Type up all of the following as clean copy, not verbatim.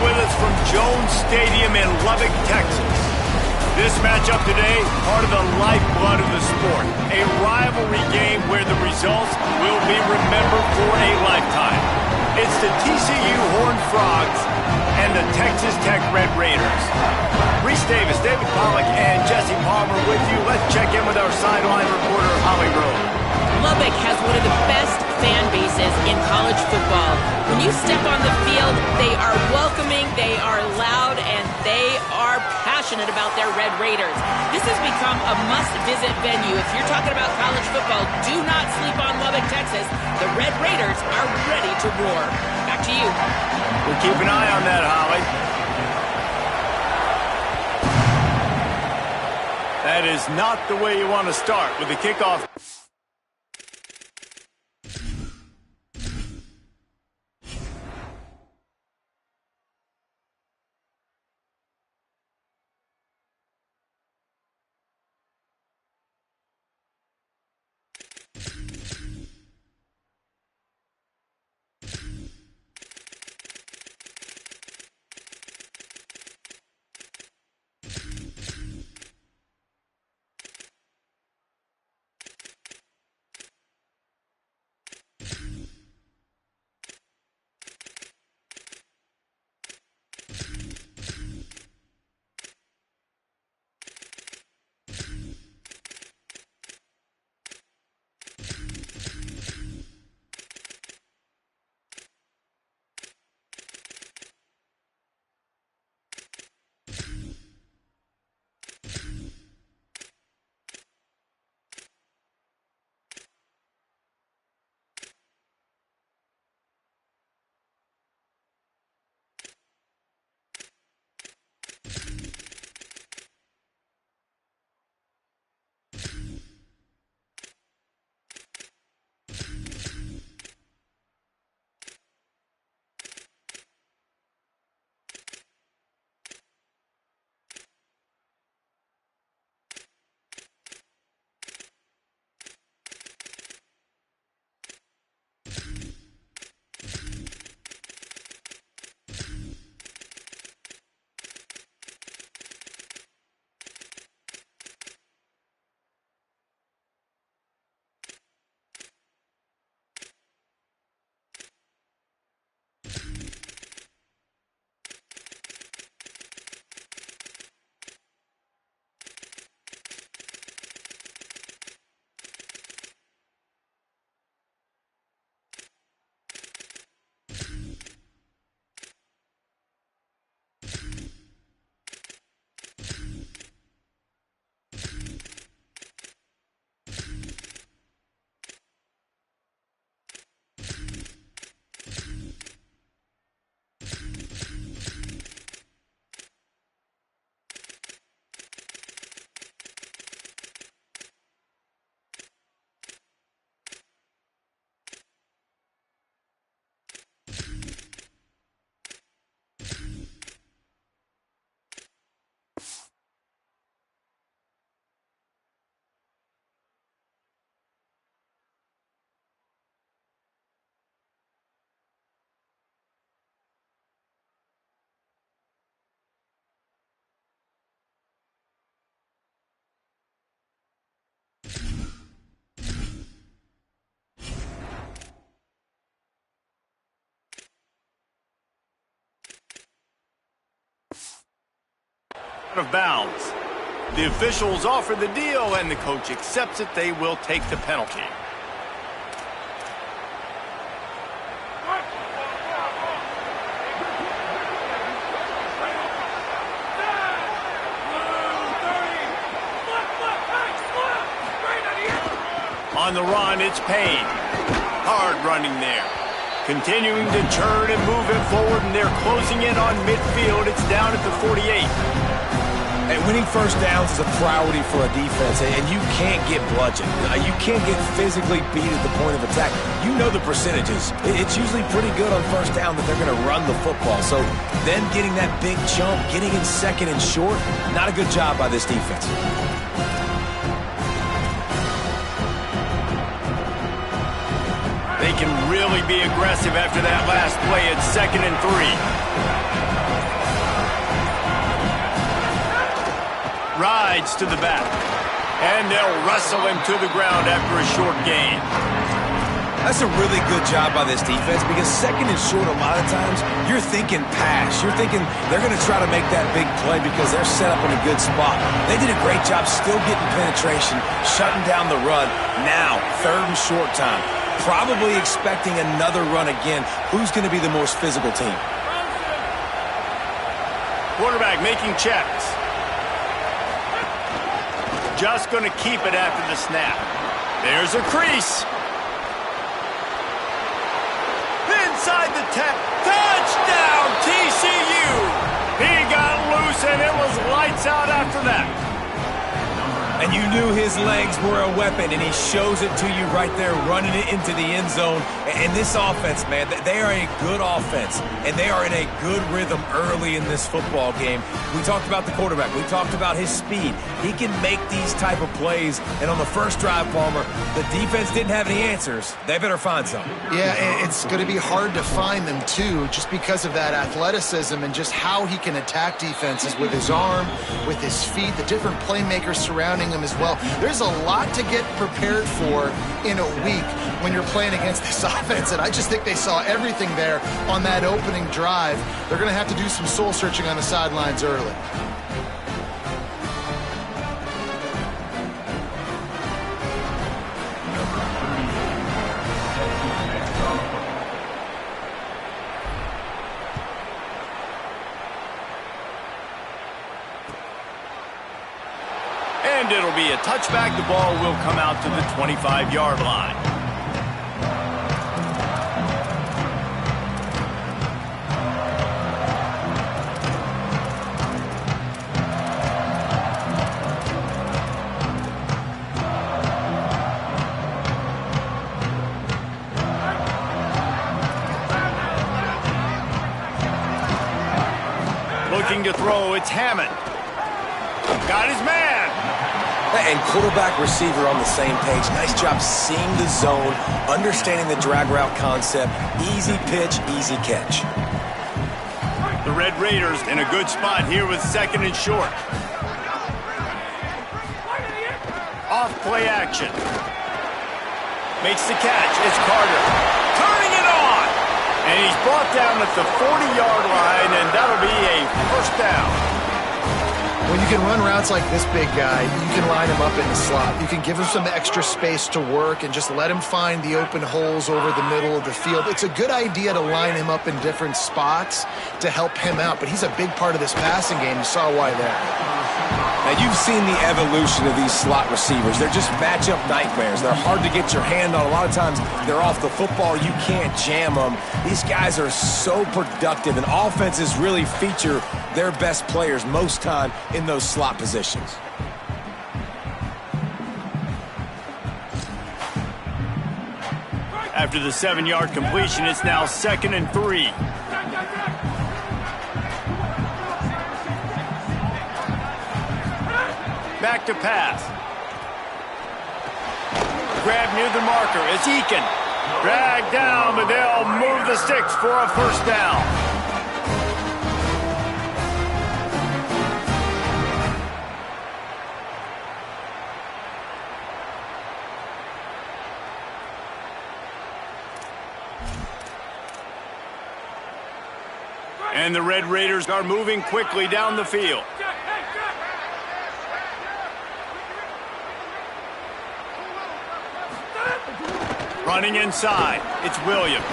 with us from Jones Stadium in Lubbock, Texas. This matchup today, part of the lifeblood of the sport. A rivalry game where the results will be remembered for a lifetime. It's the TCU Horned Frogs and the Texas Tech Red Raiders. Reese Davis, David Pollack, and Jesse Palmer with you. Let's check in with our sideline reporter, Holly Rowe. Lubbock has one of the best fan bases in college football. When you step on the field, they are welcoming, they are loud, and they are passionate about their Red Raiders. This has become a must-visit venue. If you're talking about college football, do not sleep on Lubbock, Texas. The Red Raiders are ready to roar. Back to you. We'll keep an eye on that, Holly. That is not the way you want to start with the kickoff. Of bounds. The officials offer the deal and the coach accepts it. They will take the penalty. On the run, it's Payne. Hard running there. Continuing to turn and move it forward, and they're closing in on midfield. It's down at the 48. And winning first downs is a priority for a defense, and you can't get bludgeoned. You can't get physically beat at the point of attack. You know the percentages. It's usually pretty good on first down that they're going to run the football. So them getting that big jump, getting in second and short, not a good job by this defense. They can really be aggressive after that last play at 2nd and 3. Rides to the back. And they'll wrestle him to the ground after a short gain. That's a really good job by this defense because second and short, a lot of times, you're thinking pass. You're thinking they're going to try to make that big play because they're set up in a good spot. They did a great job still getting penetration, shutting down the run. Now, third and short time. Probably expecting another run again. Who's going to be the most physical team? Quarterback making checks. Just going to keep it after the snap. There's a crease. Inside the 10. Touchdown, TCU! He got loose, and it was lights out after that. And you knew his legs were a weapon, and he shows it to you right there, running it into the end zone. And this offense, man, they are a good offense, and they are in a good rhythm early in this football game. We talked about the quarterback. We talked about his speed. He can make these type of plays, and on the first drive, Palmer, the defense didn't have any answers. They better find some. Yeah, it's going to be hard to find them, too, just because of that athleticism and just how he can attack defenses with his arm, with his feet, the different playmakers surrounding him as well. There's a lot to get prepared for in a week when you're playing against this offense, and I just think they saw everything there on that opening drive. They're going to have to do some soul-searching on the sidelines early. And it'll be a touchback. The ball will come out to the 25-yard line. Looking to throw, it's Hammond. Got his man. And quarterback, receiver on the same page. Nice job seeing the zone, understanding the drag route concept. Easy pitch, easy catch. The Red Raiders in a good spot here with second and short. Off play action. Makes the catch. It's Carter. Turning it on. And he's brought down at the 40-yard line, and that'll be a first down. When you can run routes like this big guy, you can line him up in the slot. You can give him some extra space to work and just let him find the open holes over the middle of the field. It's a good idea to line him up in different spots to help him out, but he's a big part of this passing game. You saw why there. Now, you've seen the evolution of these slot receivers. They're just matchup nightmares. They're hard to get your hand on. A lot of times, they're off the football. You can't jam them. These guys are so productive, and offenses really feature their best players most time in those slot positions. After the 7-yard completion, it's now 2nd and 3. Back to pass. Grab near the marker. It's Eakin. Dragged down, but they'll move the sticks for a first down. And the Red Raiders are moving quickly down the field. Running inside, it's Williams.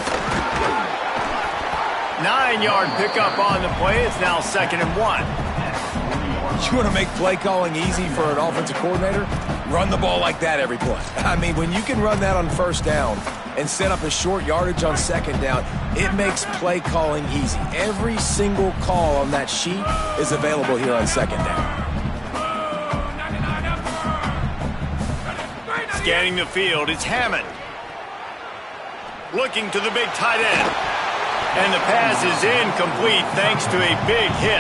9-yard pickup on the play. It's now 2nd and 1. You want to make play calling easy for an offensive coordinator? Run the ball like that every play. I mean, when you can run that on first down and set up a short yardage on second down, it makes play calling easy. Every single call on that sheet is available here on second down. Scanning the field, it's Hammond. Looking to the big tight end. And the pass is incomplete thanks to a big hit.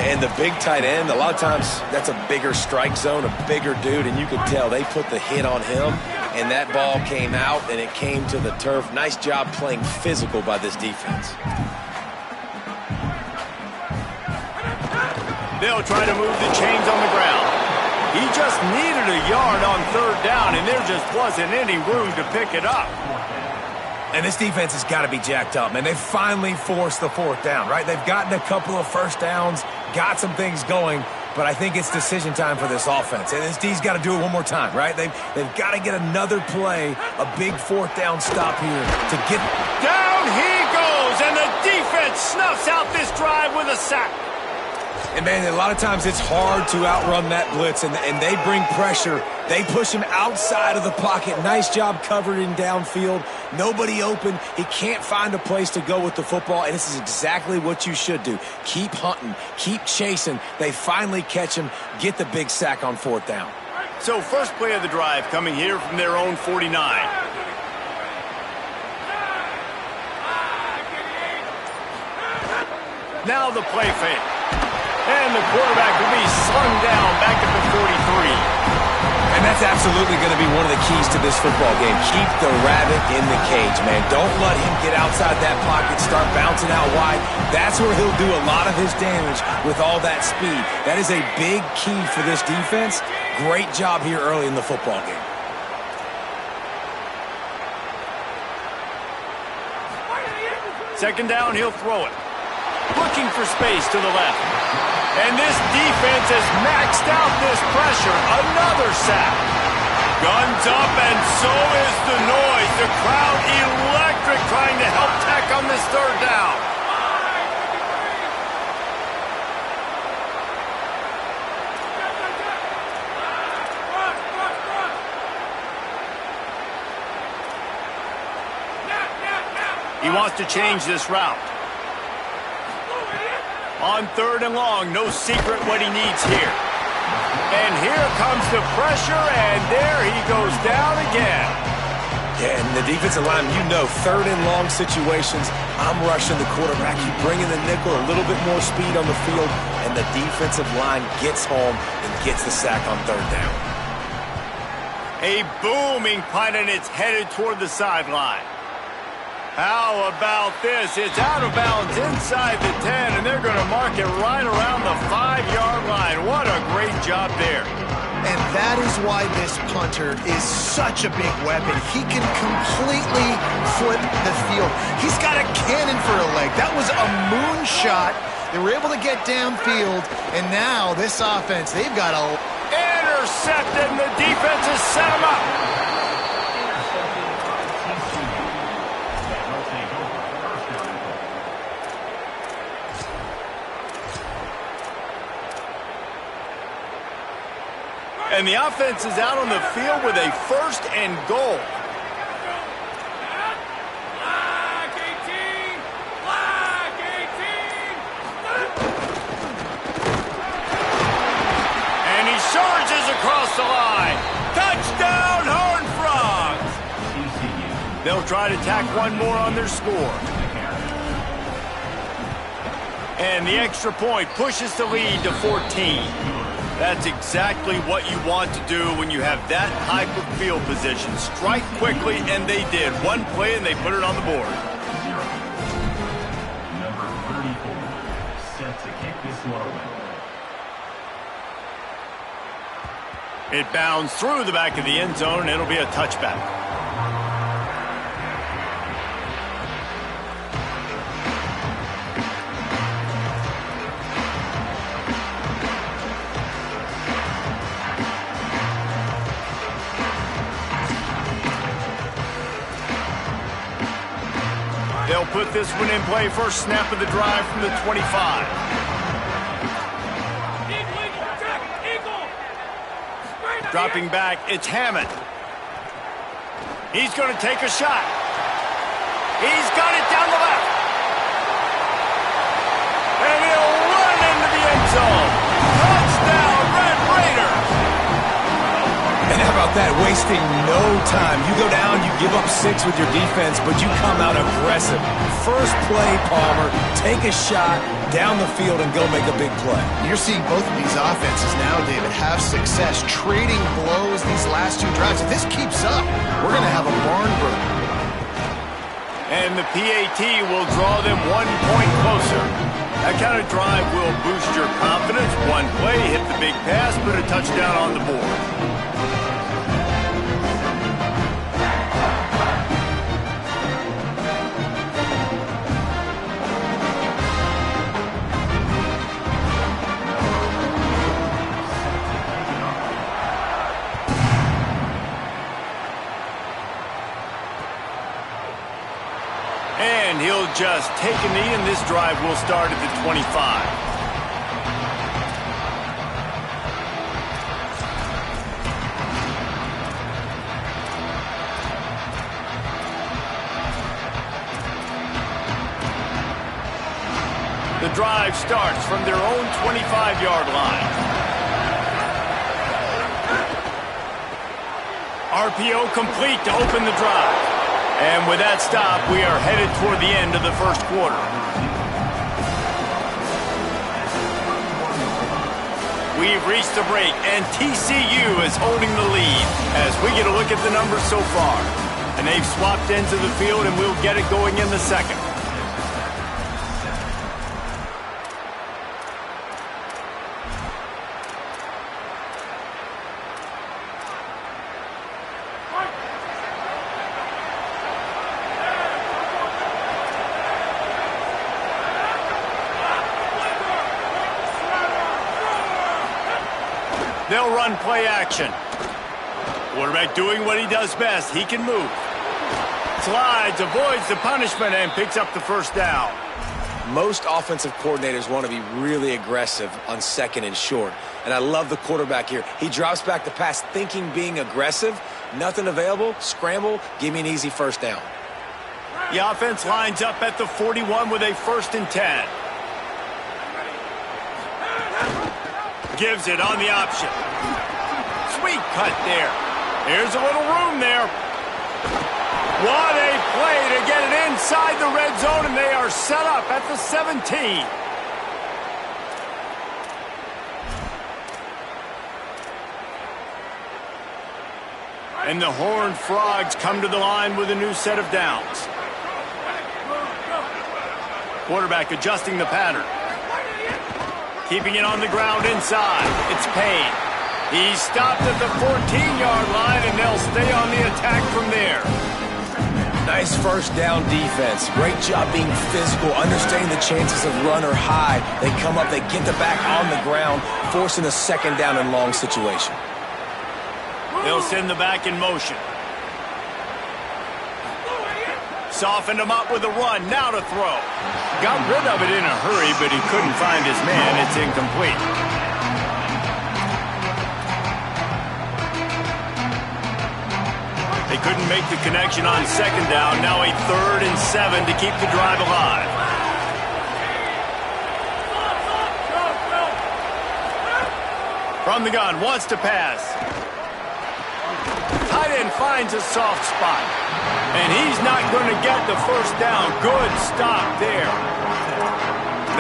And the big tight end, a lot of times that's a bigger strike zone, a bigger dude, and you could tell they put the hit on him, and that ball came out, and it came to the turf. Nice job playing physical by this defense. They'll try to move the chains on the ground. He just needed a yard on third down, and there just wasn't any room to pick it up. And this defense has got to be jacked up, man. They finally forced the fourth down, right? They've gotten a couple of first downs, got some things going, but I think it's decision time for this offense. And this D's got to do it one more time, right? They've got to get another play, a big fourth down stop here to get... Down he goes, and the defense snuffs out this drive with a sack. And, man, a lot of times it's hard to outrun that blitz, and they bring pressure. They push him outside of the pocket. Nice job covering downfield. Nobody open. He can't find a place to go with the football, and this is exactly what you should do. Keep hunting. Keep chasing. They finally catch him, get the big sack on fourth down. So first play of the drive coming here from their own 49. Now the play fake. And the quarterback will be slung down back at the 43. And that's absolutely going to be one of the keys to this football game. Keep the rabbit in the cage, man. Don't let him get outside that pocket, start bouncing out wide. That's where he'll do a lot of his damage with all that speed. That is a big key for this defense. Great job here early in the football game. Second down, he'll throw it. Looking for space to the left. And this defense has maxed out this pressure. Another sack. Guns up, and so is the noise. The crowd electric trying to help Tech on this third down. He wants to change this route. On third and long, no secret what he needs here. And here comes the pressure, and there he goes down again. Yeah, and the defensive line, you know, third and long situations, I'm rushing the quarterback. You bring in the nickel, a little bit more speed on the field, and the defensive line gets home and gets the sack on third down. A booming punt, and it's headed toward the sideline. How about this? It's out of bounds inside the 10, and they're going to mark it right around the 5-yard line. What a great job there. And that is why this punter is such a big weapon. He can completely flip the field. He's got a cannon for a leg. That was a moonshot. They were able to get downfield, and now this offense, they've got a... Intercepted, and the defense has set him up. And the offense is out on the field with a first and goal. Flag 18! Flag 18! And he surges across the line. Touchdown, Horned Frogs! They'll try to tack one more on their score. And the extra point pushes the lead to 14. That's exactly what you want to do when you have that type of field position. Strike quickly, and they did. One play, and they put it on the board. Number 34, set to kick this one. It bounds through the back of the end zone, and it'll be a touchback. They'll put this one in play. First snap of the drive from the 25. Dropping back, it's Hammond. He's going to take a shot. He's got it down the left. And he'll run into the end zone. Touchdown, Red Raiders. And how about that? Wasting no time. You go down, you give up 6 with your defense, but you come out aggressive. First play, Palmer, take a shot down the field and go make a big play. You're seeing both of these offenses now, David, have success trading blows these last 2 drives. If this keeps up, we're going to have a barn burner. And the PAT will draw them 1 point closer. That kind of drive will boost your confidence. One play, hit the big pass, put a touchdown on the board. And he'll just take a knee, and this drive will start at the 25. The drive starts from their own 25-yard line. RPO complete to open the drive. And with that stop, we are headed toward the end of the first quarter. We've reached the break, and TCU is holding the lead as we get a look at the numbers so far. And they've swapped ends of the field, and we'll get it going in the second. They'll run play action. Quarterback doing what he does best. He can move. Slides, avoids the punishment, and picks up the first down. Most offensive coordinators want to be really aggressive on second and short. And I love the quarterback here. He drops back the pass thinking being aggressive. Nothing available. Scramble. Give me an easy first down. The offense lines up at the 41 with a 1st and 10. Gives it on the option. Sweet cut there. There's a little room there. What a play to get it inside the red zone, and they are set up at the 17. And the Horned Frogs come to the line with a new set of downs. Quarterback adjusting the pattern. Keeping it on the ground inside. It's Payne. He's stopped at the 14-yard line, and they'll stay on the attack from there. Nice first down defense. Great job being physical, understanding the chances of run or high. They come up, they get the back on the ground, forcing a second down and long situation. They'll send the back in motion. Softened him up with a run. Now to throw. Got rid of it in a hurry, but he couldn't find his man. It's incomplete. They couldn't make the connection on second down. Now a 3rd and 7 to keep the drive alive. From the gun, wants to pass. Tight end finds a soft spot. And he's not going to get the first down. Good stop there.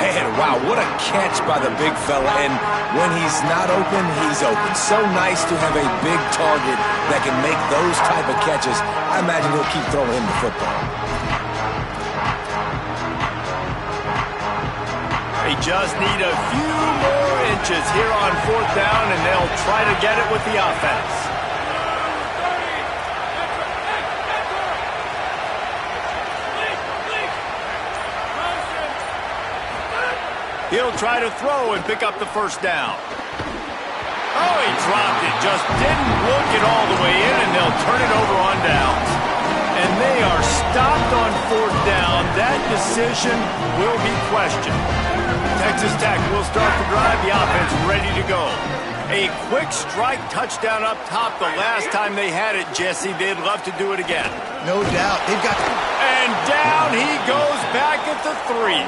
Man, wow, what a catch by the big fella. And when he's not open, he's open. So nice to have a big target that can make those type of catches. I imagine he'll keep throwing him the football. They just need a few more inches here on 4th down, and they'll try to get it with the offense. He'll try to throw and pick up the first down. Oh, he dropped it. Just didn't look it all the way in, and they'll turn it over on downs. And they are stopped on 4th down. That decision will be questioned. Texas Tech will start the drive. The offense ready to go. A quick strike touchdown up top the last time they had it, Jesse. They'd love to do it again. No doubt. They've got... And down he goes back at the 3.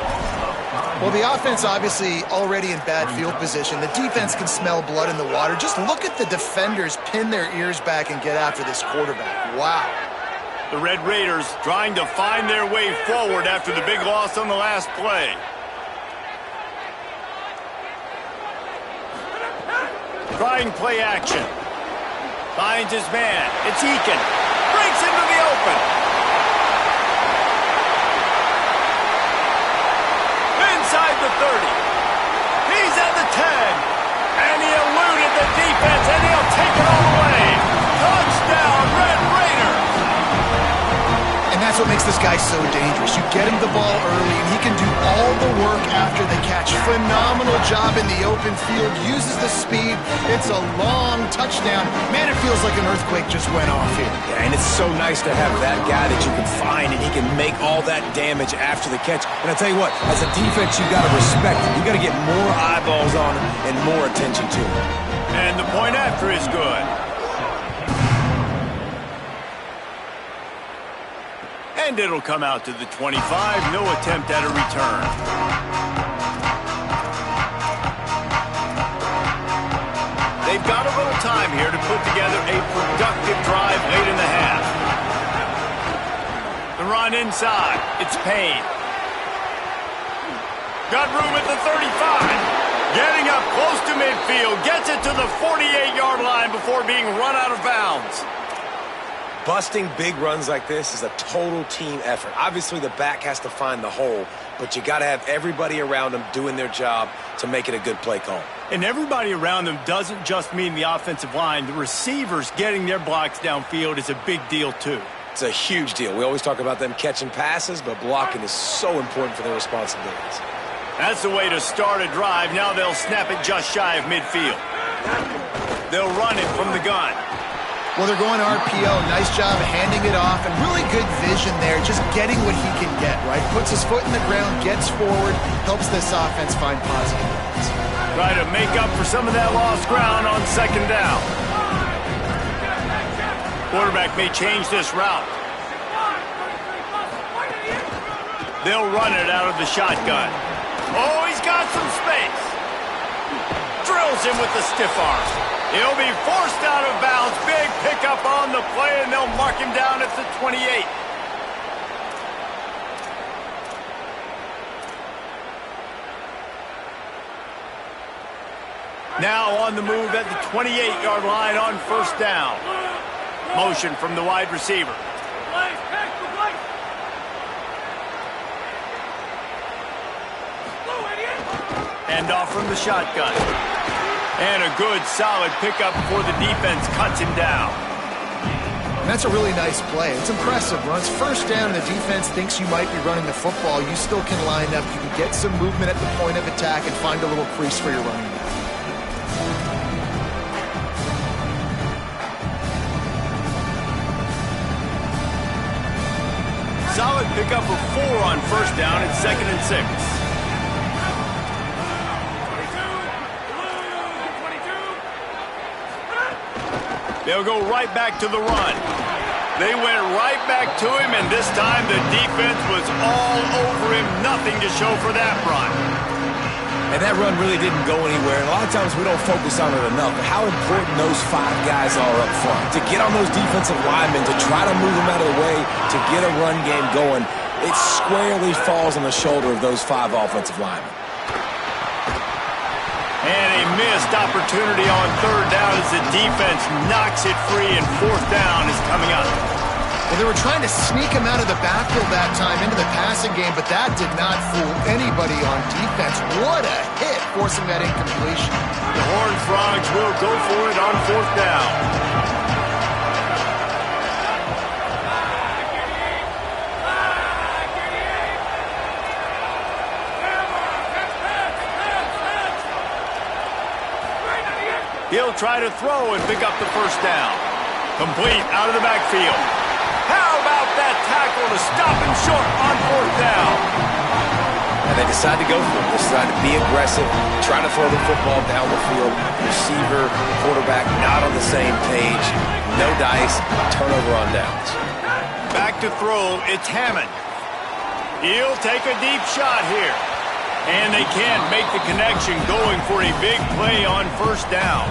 Well, the offense obviously already in bad field position. The defense can smell blood in the water. Just look at the defenders pin their ears back and get after this quarterback. Wow. The Red Raiders trying to find their way forward after the big loss on the last play. Trying play action. Finds his man. It's Eakin. Breaks into the open. Inside the 30. He's at the 10. And he eluded the defense, and he'll take it all the way. Touchdown, Red Raiders. And that's what makes this guy so dangerous. You get him the ball early, and he can do all the work after the catch. Phenomenal job in the open field. Uses the speed. It's a long touchdown. Man, it feels like an earthquake just went off here. Yeah, and it's so nice to have that guy that you can find, and he can make all that damage after the catch. And I tell you what, as a defense, you got to respect him. You got to get more eyeballs on him and more attention to him. And the point after is good. And it'll come out to the 25. No attempt at a return. They've got a little time here to put together a productive drive late in the half. The run inside. It's Payne. Got room at the 35. Getting up close to midfield. Gets it to the 48-yard line before being run out of bounds. Busting big runs like this is a total team effort. Obviously, the back has to find the hole, but you got to have everybody around them doing their job to make it a good play call. And everybody around them doesn't just mean the offensive line. The receivers getting their blocks downfield is a big deal, too. It's a huge deal. We always talk about them catching passes, but blocking is so important for their responsibilities. That's the way to start a drive. Now they'll snap it just shy of midfield. They'll run it from the gun. Well, they're going RPO. Nice job handing it off, and really good vision there, just getting what he can get, right? Puts his foot in the ground, gets forward, helps this offense find positive points. Try to make up for some of that lost ground on second down. Quarterback may change this route. They'll run it out of the shotgun. Oh, he's got some space. Drills him with the stiff arm. He'll be forced out of bounds. Big pickup on the play, and they'll mark him down at the 28. Now on the move at the 28-yard line on first down. Motion from the wide receiver. Hand off from the shotgun. And a good, solid pickup before the defense cuts him down. And that's a really nice play. It's impressive. Runs first down, the defense thinks you might be running the football. You still can line up. You can get some movement at the point of attack and find a little crease for your running back. Solid pickup of 4 on first down and 2nd and 6. They'll go right back to the run. They went right back to him, and this time the defense was all over him. Nothing to show for that run. And that run really didn't go anywhere. And a lot of times we don't focus on it enough, but how important those 5 guys are up front. To get on those defensive linemen, to try to move them out of the way, to get a run game going, it squarely falls on the shoulder of those 5 offensive linemen. And a missed opportunity on third down as the defense knocks it free, and fourth down is coming up. Well, they were trying to sneak him out of the backfield that time into the passing game, but that did not fool anybody on defense. What a hit, forcing that incompletion. The Horned Frogs will go for it on fourth down. He'll try to throw and pick up the first down. Complete out of the backfield. How about that tackle to stop him short on fourth down? And they decide to go for it. They decide to be aggressive, try to throw the football down the field. Receiver, quarterback, not on the same page. No dice, turnover on downs. Back to throw, it's Hammond. He'll take a deep shot here. And they can't make the connection, going for a big play on first down.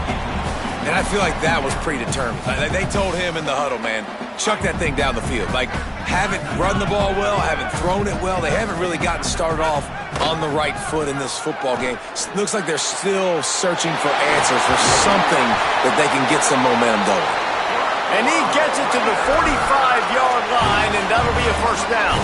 And I feel like that was predetermined. They told him in the huddle, man, chuck that thing down the field. Like, haven't run the ball well, haven't thrown it well. They haven't really gotten started off on the right foot in this football game. Looks like they're still searching for answers, for something that they can get some momentum going. And he gets it to the 45-yard line, and that'll be a first down.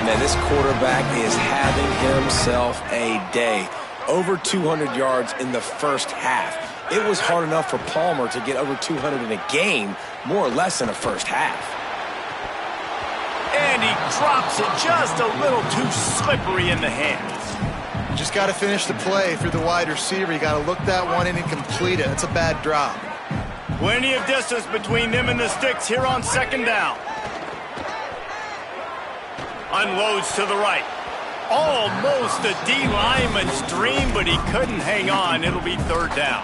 man, this quarterback is having himself a day. Over 200 yards in the first half. It was hard enough for Palmer to get over 200 in a game, more or less in a first half. And he drops it just a little too slippery in the hands. You just got to finish the play through the wide receiver. You got to look that one in and complete it. It's a bad drop. Plenty of distance between them and the sticks here on second down. Unloads to the right. Almost a D lineman's dream, but he couldn't hang on. It'll be third down.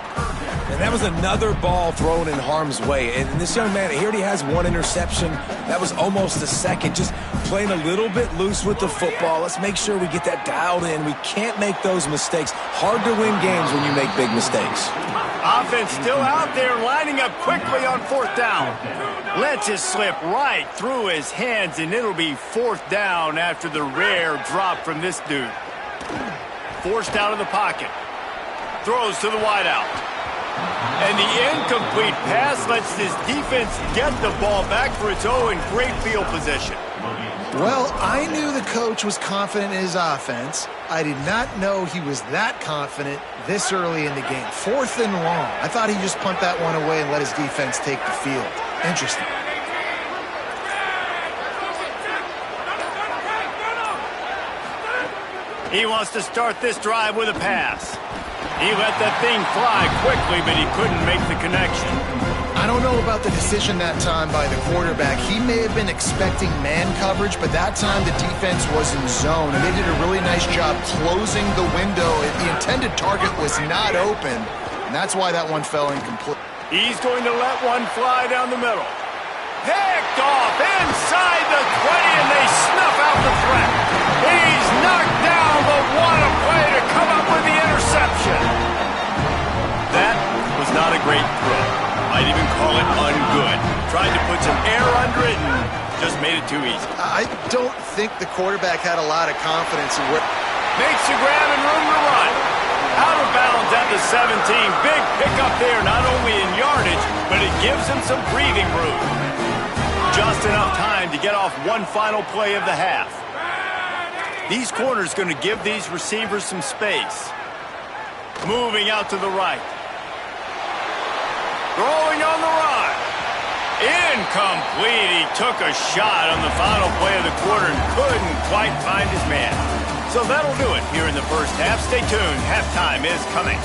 And that was another ball thrown in harm's way. And this young man, he already has one interception. That was almost a second. Just playing a little bit loose with the football. Let's make sure we get that dialed in. We can't make those mistakes. Hard to win games when you make big mistakes. Offense still out there, lining up quickly on fourth down. Lets it slip right through his hands, and it'll be fourth down after the rare drop from this dude. Forced out of the pocket. Throws to the wideout. And the incomplete pass lets this defense get the ball back for its own great field position. Well, I knew the coach was confident in his offense. I did not know he was that confident this early in the game. Fourth and long. I thought he'd just punt that one away and let his defense take the field. Interesting. He wants to start this drive with a pass. He let that thing fly quickly, but he couldn't make the connection. I don't know about the decision that time by the quarterback. He may have been expecting man coverage, but that time the defense was in zone, and they did a really nice job closing the window. The intended target was not open, and that's why that one fell incomplete. He's going to let one fly down the middle. Picked off inside the 20, and they snuff out the threat. He's knocked down, but what a play to come up with the interception. That was not a great throw. I'd even call it ungood. Tried to put some air under it and just made it too easy. I don't think the quarterback had a lot of confidence in where... Makes the grab and room to run. Out of bounds at the 17. Big pickup there, not only in yardage, but it gives him some breathing room. Just enough time to get off one final play of the half. These corners going to give these receivers some space. Moving out to the right. Throwing on the run. Incomplete. He took a shot on the final play of the quarter and couldn't quite find his man. So that'll do it here in the first half. Stay tuned. Halftime is coming.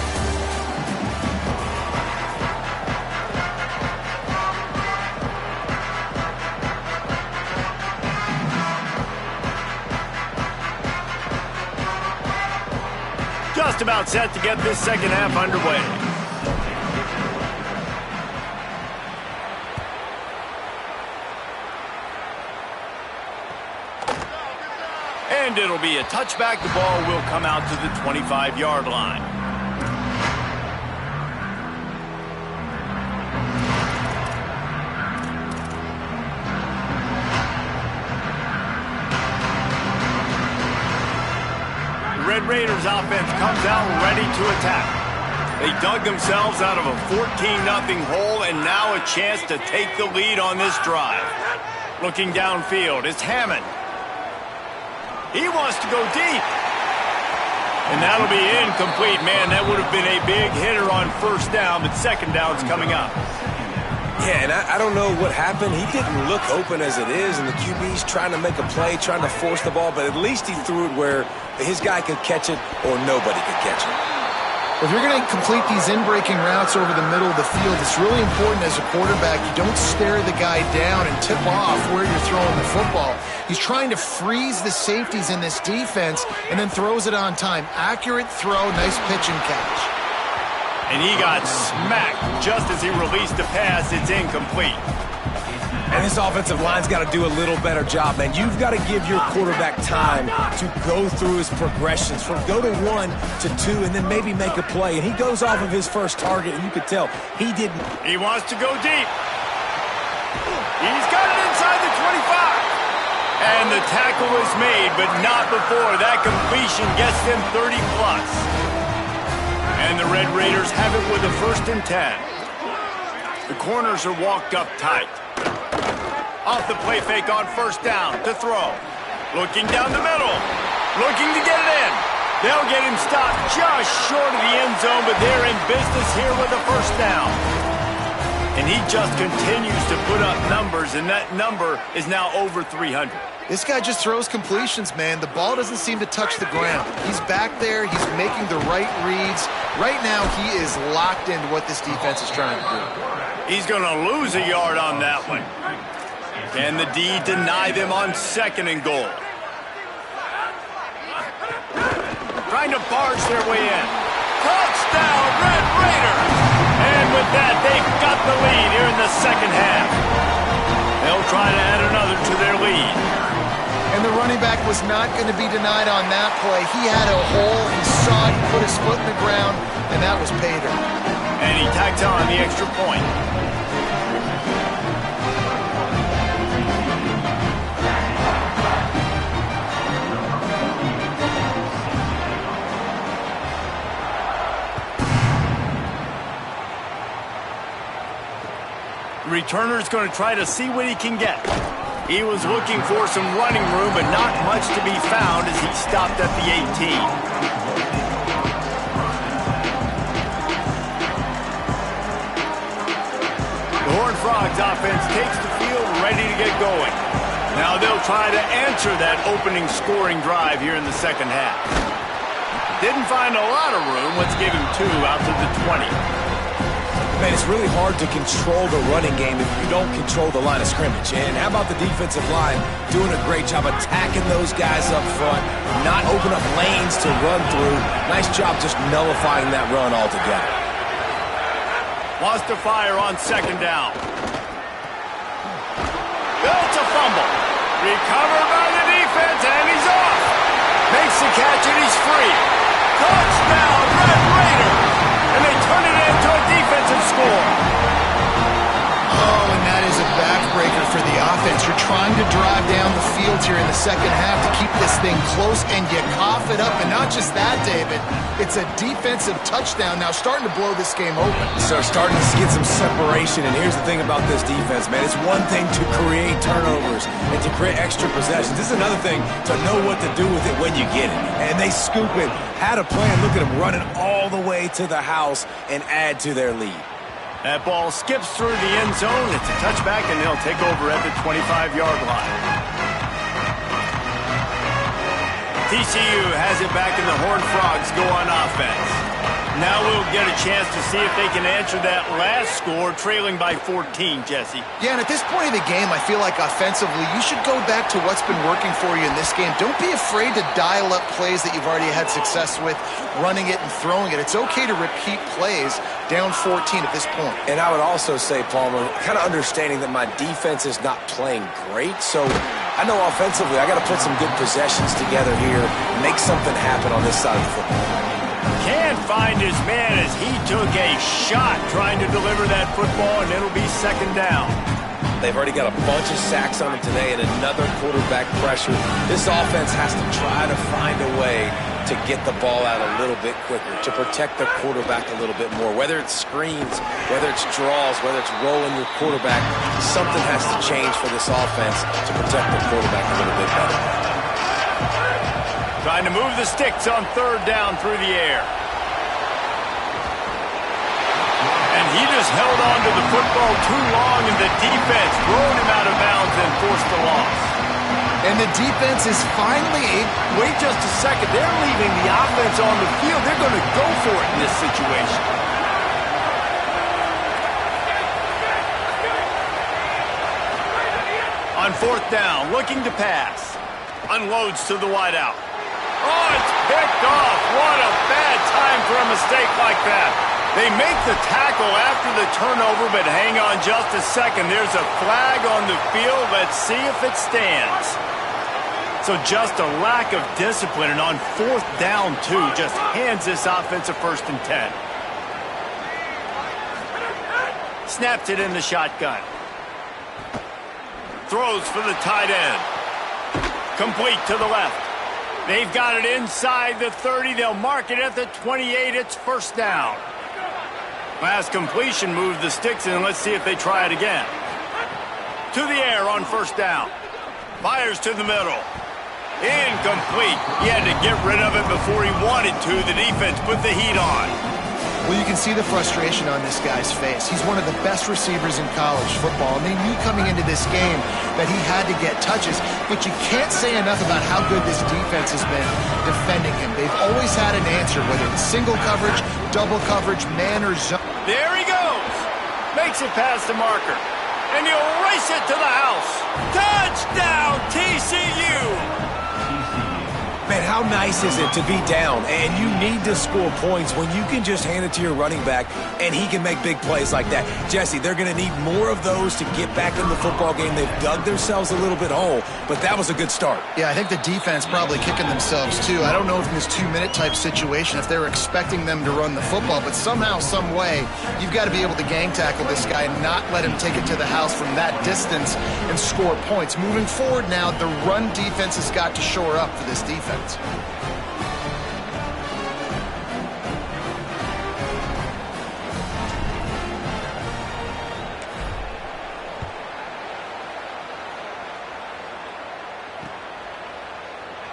Just about set to get this second half underway. And it'll be a touchback. The ball will come out to the 25-yard line. The Red Raiders offense comes out ready to attack. They dug themselves out of a 14-0 hole, and now a chance to take the lead on this drive. Looking downfield is Hammond. He wants to go deep. And that'll be incomplete. Man, that would have been a big hitter on first down, but second down's coming up. Yeah, and I don't know what happened. He didn't look open as it is, and the QB's trying to make a play, trying to force the ball, but at least he threw it where his guy could catch it or nobody could catch it. If you're going to complete these in-breaking routes over the middle of the field, it's really important as a quarterback you don't stare the guy down and tip off where you're throwing the football. He's trying to freeze the safeties in this defense and then throws it on time. Accurate throw, nice pitch and catch. And he got smacked just as he released the pass. It's incomplete. And this offensive line's got to do a little better job, man. You've got to give your quarterback time to go through his progressions from go to 1 to 2 and then maybe make a play. And he goes off of his first target, and you could tell he didn't. He wants to go deep. He's got it inside the 25. And the tackle is made, but not before. That completion gets them 30-plus. And the Red Raiders have it with a 1st and 10. The corners are walked up tight. Off the play fake on first down to throw. Looking down the middle. Looking to get it in. They'll get him stopped just short of the end zone, but they're in business here with a first down. And he just continues to put up numbers, and that number is now over 300. This guy just throws completions, man. The ball doesn't seem to touch the ground. He's back there. He's making the right reads. Right now, he is locked into what this defense is trying to do. He's going to lose a yard on that one. Can the D deny them on 2nd and goal? Trying to barge their way in. Touchdown, Red Raiders! And with that, they've got the lead here in the second half. They'll try to add another to their lead. And the running back was not going to be denied on that play. He had a hole. He saw it. He put his foot in the ground, and that was pay dirt. And he tacked on the extra point. The returner's going to try to see what he can get. He was looking for some running room, but not much to be found as he stopped at the 18. The Horned Frogs offense takes the field ready to get going. Now they'll try to answer that opening scoring drive here in the second half. Didn't find a lot of room. Let's give him 2 out to the 20. Man, it's really hard to control the running game if you don't control the line of scrimmage. And how about the defensive line doing a great job attacking those guys up front, not open up lanes to run through. Nice job just nullifying that run altogether. Wants to fire on 2nd down. It's a fumble. Recovered by the defense, and he's off. Makes the catch, and he's free. Touchdown, Red Raiders! And they turn it into a defensive score. Oh, and that is a backbreaker for the offense. You're trying to drive down the field here in the second half to keep this thing close, and you cough it up. And not just that, David. It's a defensive touchdown now, starting to blow this game open. So starting to get some separation, and here's the thing about this defense, man. It's one thing to create turnovers and to create extra possessions. This is another thing to know what to do with it when you get it. And they scoop it, had a plan. Look at them running all the way to the house and add to their lead. That ball skips through the end zone. It's a touchback, and they'll take over at the 25-yard line. TCU has it back, and the Horned Frogs go on offense. Now we'll get a chance to see if they can answer that last score, trailing by 14, Jesse. Yeah, and at this point of the game, I feel like offensively, you should go back to what's been working for you in this game. Don't be afraid to dial up plays that you've already had success with, running it and throwing it. It's okay to repeat plays down 14 at this point. And I would also say, Palmer, kind of understanding that my defense is not playing great, so I know offensively I got to put some good possessions together here, make something happen on this side of the football. Can't find his man as he took a shot trying to deliver that football, and it'll be 2nd down. They've already got a bunch of sacks on him today and another quarterback pressure. This offense has to try to find a way to get the ball out a little bit quicker, to protect the quarterback a little bit more. Whether it's screens, whether it's draws, whether it's rolling your quarterback, something has to change for this offense to protect the quarterback a little bit better. Trying to move the sticks on 3rd down through the air. And he just held on to the football too long, and the defense rolled him out of bounds and forced the loss. And the defense is finally Wait just a second. They're leaving the offense on the field. They're going to go for it in this situation. On 4th down, looking to pass. Unloads to the wideout. Oh, it's picked off. What a bad time for a mistake like that. They make the tackle after the turnover, but hang on just a second. There's a flag on the field. Let's see if it stands. So just a lack of discipline, and on 4th down, too, just hands this offense a 1st and 10. Snaps it in the shotgun. Throws for the tight end. Complete to the left. They've got it inside the 30. They'll mark it at the 28. It's 1st down. Last completion moved the sticks in. Let's see if they try it again. To the air on 1st down. Fires to the middle. Incomplete. He had to get rid of it before he wanted to. The defense put the heat on. Well, you can see the frustration on this guy's face. He's one of the best receivers in college football, and they knew coming into this game that he had to get touches, but you can't say enough about how good this defense has been defending him. They've always had an answer, whether it's single coverage, double coverage, man or zone. There he goes. Makes it past the marker. And he'll race it to the house. Touchdown, TCU! Man, how nice is it to be down and you need to score points when you can just hand it to your running back and he can make big plays like that? Jesse, they're going to need more of those to get back in the football game. They've dug themselves a little bit hole, but that was a good start. Yeah, I think the defense probably kicking themselves too. I don't know if in this 2-minute type situation if they're expecting them to run the football, but somehow, some way, you've got to be able to gang tackle this guy and not let him take it to the house from that distance and score points. Moving forward now, the run defense has got to shore up for this defense.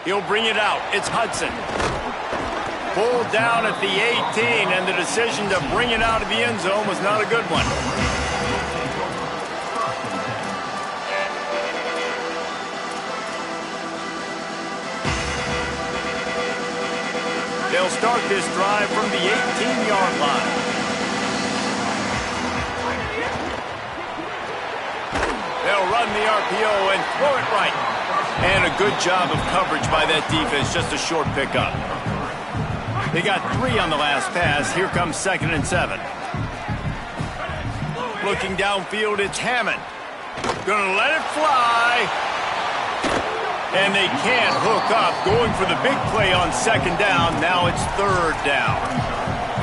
He'll bring it out. It's Hudson. Pulled down at the 18, and the decision to bring it out of the end zone was not a good one. They'll start this drive from the 18-yard line. They'll run the RPO and throw it right. And a good job of coverage by that defense, just a short pickup. They got 3 on the last pass. Here comes 2nd and 7. Looking downfield, it's Hammond. Gonna let it fly. And they can't hook up. Going for the big play on 2nd down. Now it's 3rd down.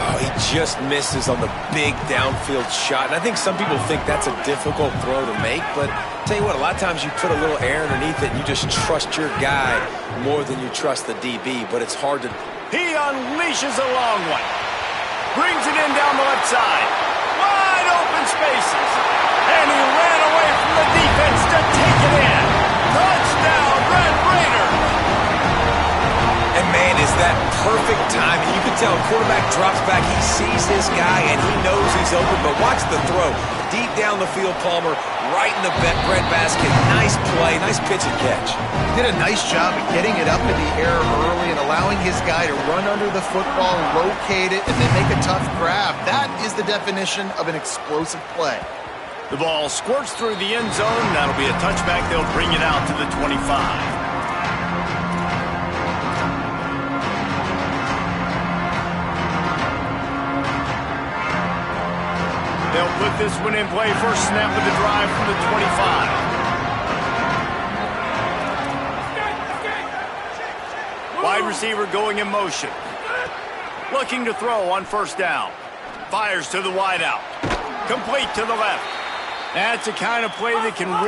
Oh, he just misses on the big downfield shot. And I think some people think that's a difficult throw to make, but tell you what, a lot of times you put a little air underneath it and you just trust your guy more than you trust the DB, but it's hard to... He unleashes a long one. Brings it in down the left side. Wide open spaces. And he ran away from the defense to take it in. Touchdown, Red Raiders. And man, is that perfect timing. You can tell quarterback drops back. He sees his guy, and he knows he's open. But watch the throw. Deep down the field, Palmer, right in the breadbasket. Nice play, nice pitch and catch. He did a nice job of getting it up in the air early and allowing his guy to run under the football, locate it, and then make a tough grab. That is the definition of an explosive play. The ball squirts through the end zone. That'll be a touchback. They'll bring it out to the 25. They'll put this one in play. First snap of the drive from the 25. Wide receiver going in motion. Looking to throw on 1st down. Fires to the wideout. Complete to the left. That's the kind of play that can really